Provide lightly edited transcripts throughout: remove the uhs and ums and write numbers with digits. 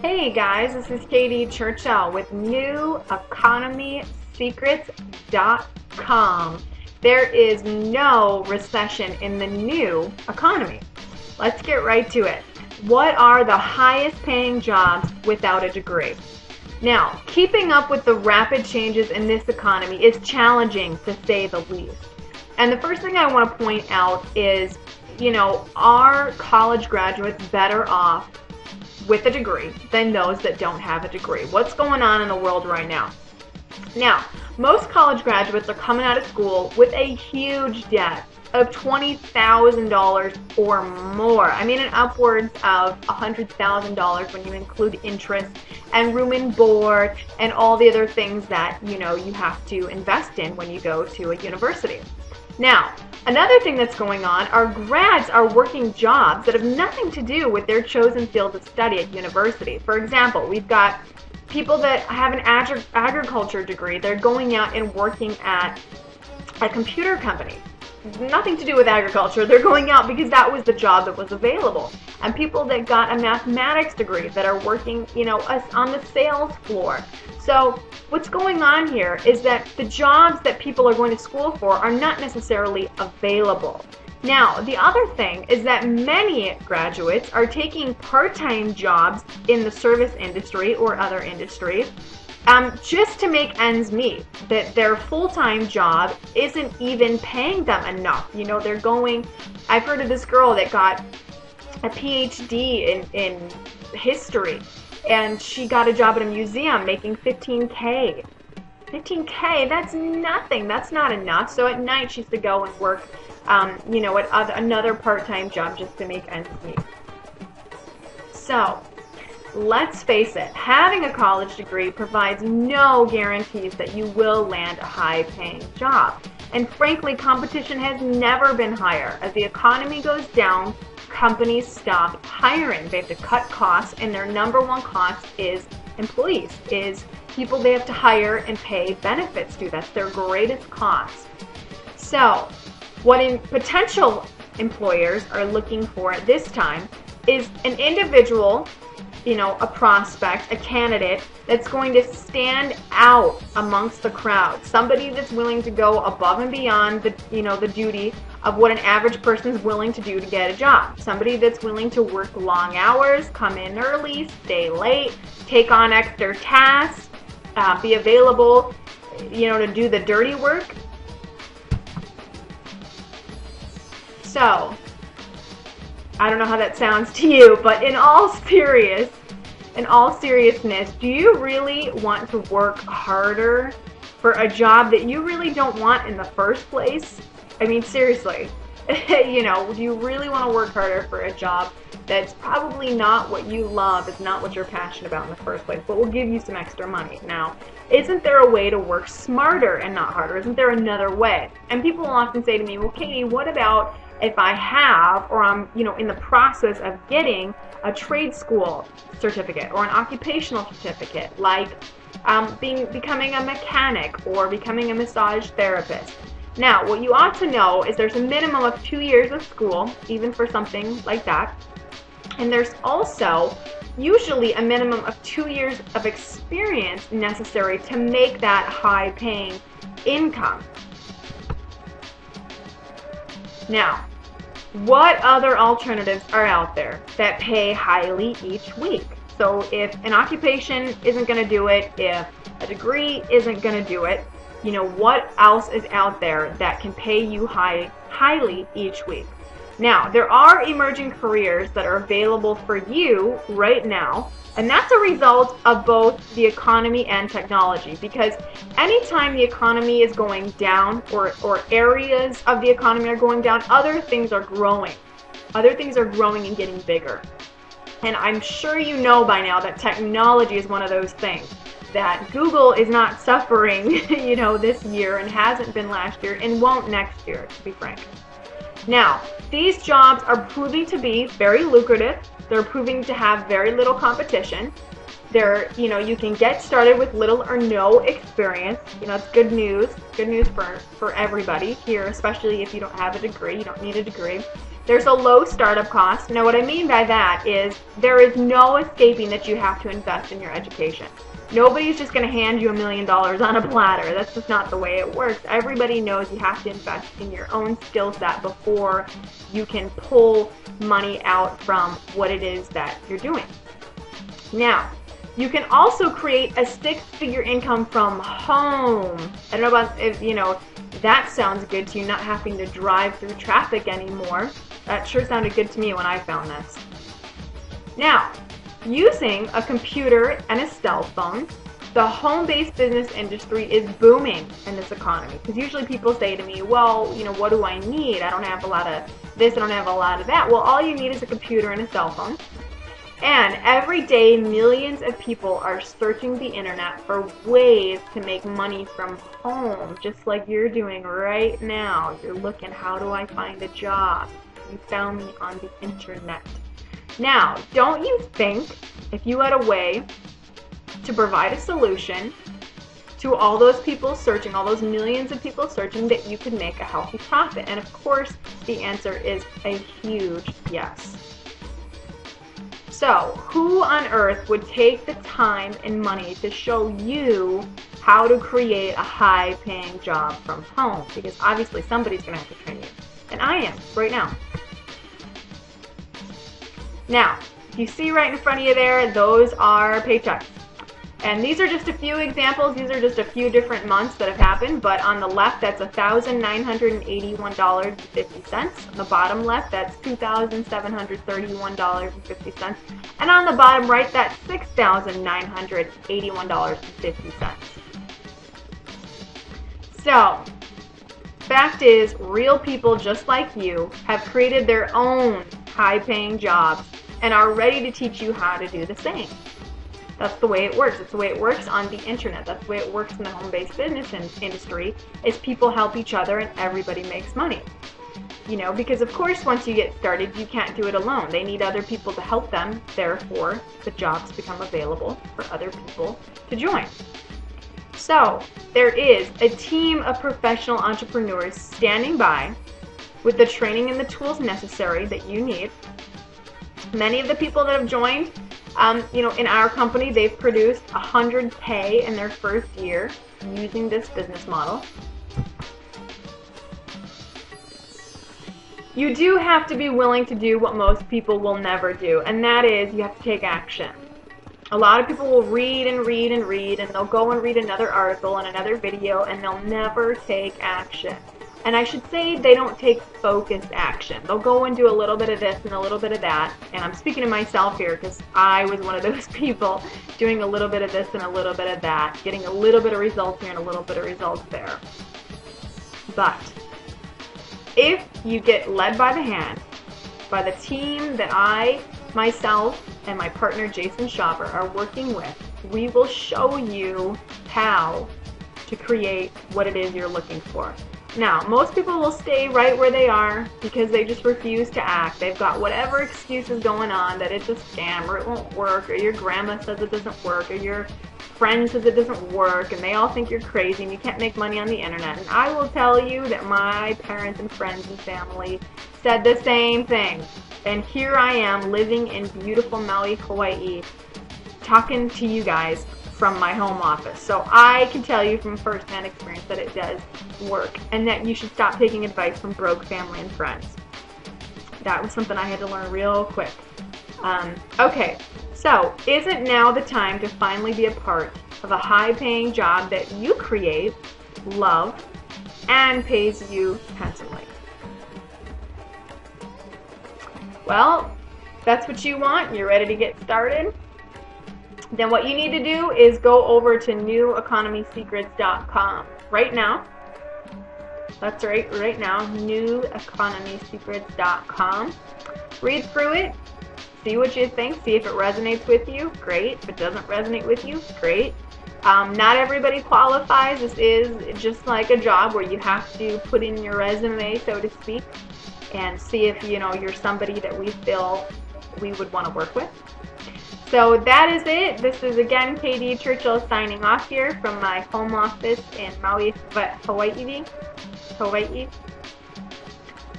Hey guys, this is Katie Churchill with NewEconomySecrets.com. There is no recession in the new economy. Let's get right to it. What are the highest paying jobs without a degree? Now, keeping up with the rapid changes in this economy is challenging to say the least. And the first thing I want to point out is, are college graduates better off with a degree than those that don't have a degree? What's going on in the world right now? Now, most college graduates are coming out of school with a huge debt of $20,000 or more. I mean, upwards of $100,000 when you include interest and room and board and all the other things that, you have to invest in when you go to a university. Now, another thing that's going on are grads are working jobs that have nothing to do with their chosen field of study at university. For example, we've got people that have an agriculture degree. They're going out and working at a computer company. Nothing to do with agriculture. They're going out because that was the job that was available. And people that got a mathematics degree that are working, on the sales floor. So what's going on here is that the jobs that people are going to school for are not necessarily available. Now, the other thing is that many graduates are taking part-time jobs in the service industry or other industries just to make ends meet. That their full-time job isn't even paying them enough. I've heard of this girl that got a PhD in history, and she got a job at a museum making $15K. $15K, that's nothing. That's not enough. So at night she used to go and work, at another part-time job just to make ends meet. So, let's face it, having a college degree provides no guarantees that you will land a high-paying job. And frankly, competition has never been higher. As the economy goes down, companies stop hiring. They have to cut costs, and their number one cost is employees, is people they have to hire and pay benefits to. That's their greatest cost. So, what potential employers are looking for at this time is an individual, a prospect, a candidate that's going to stand out amongst the crowd. Somebody that's willing to go above and beyond the duty of what an average person is willing to do to get a job. Somebody that's willing to work long hours, come in early, stay late, take on extra tasks, be available, to do the dirty work. So, I don't know how that sounds to you, but in all seriousness, do you really want to work harder for a job that you really don't want in the first place? I mean, seriously, do you really want to work harder for a job that's probably not what you love, it's not what you're passionate about in the first place, but will give you some extra money? Now, isn't there a way to work smarter and not harder? Isn't there another way? And people will often say to me, well, Katie, what about if I have, or I'm, in the process of getting a trade school certificate or an occupational certificate, like becoming a mechanic or becoming a massage therapist? Now, what you ought to know is there's a minimum of 2 years of school, even for something like that. And there's also usually a minimum of 2 years of experience necessary to make that high-paying income. Now, what other alternatives are out there that pay highly each week? So if an occupation isn't going to do it, if a degree isn't going to do it, what else is out there that can pay you highly each week? Now, there are emerging careers that are available for you right now, and that's a result of both the economy and technology, because anytime the economy is going down or areas of the economy are going down, other things are growing. Other things are growing and getting bigger. And I'm sure you know by now that technology is one of those things. That Google is not suffering, this year and hasn't been last year and won't next year, to be frank. Now, these jobs are proving to be very lucrative. They're proving to have very little competition. You can get started with little or no experience. It's good news for everybody here, especially if you don't have a degree. You don't need a degree. There's a low startup cost. Now what I mean by that is there is no escaping that you have to invest in your education. Nobody's just going to hand you $1 million on a platter. That's just not the way it works. Everybody knows you have to invest in your own skill set before you can pull money out from what it is that you're doing. Now, you can also create a six-figure income from home. I don't know about if, that sounds good to you, not having to drive through traffic anymore. That sure sounded good to me when I found this. Now, using a computer and a cell phone, the home-based business industry is booming in this economy. Because usually people say to me, well, what do I need? I don't have a lot of this, I don't have a lot of that. Well, all you need is a computer and a cell phone. And every day, millions of people are searching the internet for ways to make money from home, just like you're doing right now. You're looking, how do I find a job? You found me on the internet. Now, don't you think if you had a way to provide a solution to all those people searching, all those millions of people searching, that you could make a healthy profit? And of course, the answer is a huge yes. So, who on earth would take the time and money to show you how to create a high-paying job from home? Because obviously somebody's going to have to train you. And I am, right now. Now, you see right in front of you there, those are paychecks. And these are just a few examples. These are just a few different months that have happened. But on the left, that's $1,981.50. On the bottom left, that's $2,731.50. And on the bottom right, that's $6,981.50. So, fact is, real people just like you have created their own high-paying jobs and are ready to teach you how to do the same. That's the way it works. It's the way it works on the internet. That's the way it works in the home-based business industry, is people help each other and everybody makes money. Because of course once you get started, you can't do it alone. They need other people to help them. Therefore, the jobs become available for other people to join. So, there is a team of professional entrepreneurs standing by with the training and the tools necessary that you need. Many of the people that have joined, in our company, they've produced 100K in their first year using this business model. You do have to be willing to do what most people will never do, and that is you have to take action. A lot of people will read and read and read, and they'll go and read another article and another video, and they'll never take action. And I should say they don't take focused action. They'll go and do a little bit of this and a little bit of that. And I'm speaking to myself here because I was one of those people doing a little bit of this and a little bit of that, getting a little bit of results here and a little bit of results there. But if you get led by the hand by the team that I, myself, and my partner Jason Schauber are working with, we will show you how to create what it is you're looking for. Now, most people will stay right where they are because they just refuse to act. They've got whatever excuses going on, that it's a scam or it won't work, or your grandma says it doesn't work, or your friend says it doesn't work, and they all think you're crazy and you can't make money on the internet. And I will tell you that my parents and friends and family said the same thing. And here I am living in beautiful Maui, Hawaii, talking to you guys from my home office. So I can tell you from first-hand experience that it does work, and that you should stop taking advice from broke family and friends. That was something I had to learn real quick. Okay, so isn't now the time to finally be a part of a high-paying job that you create, love, and pays you handsomely? Well, that's what you want. You're ready to get started? Then what you need to do is go over to neweconomysecrets.com right now. That's right now, neweconomysecrets.com. Read through it, see what you think, see if it resonates with you, great. If it doesn't resonate with you, great. Not everybody qualifies. This is just like a job where you have to put in your resume, so to speak, and see if you're somebody that we feel we would want to work with. So that is it. This is again KD Churchill signing off here from my home office in Maui, Hawaii.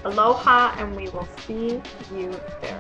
Aloha, and we will see you there.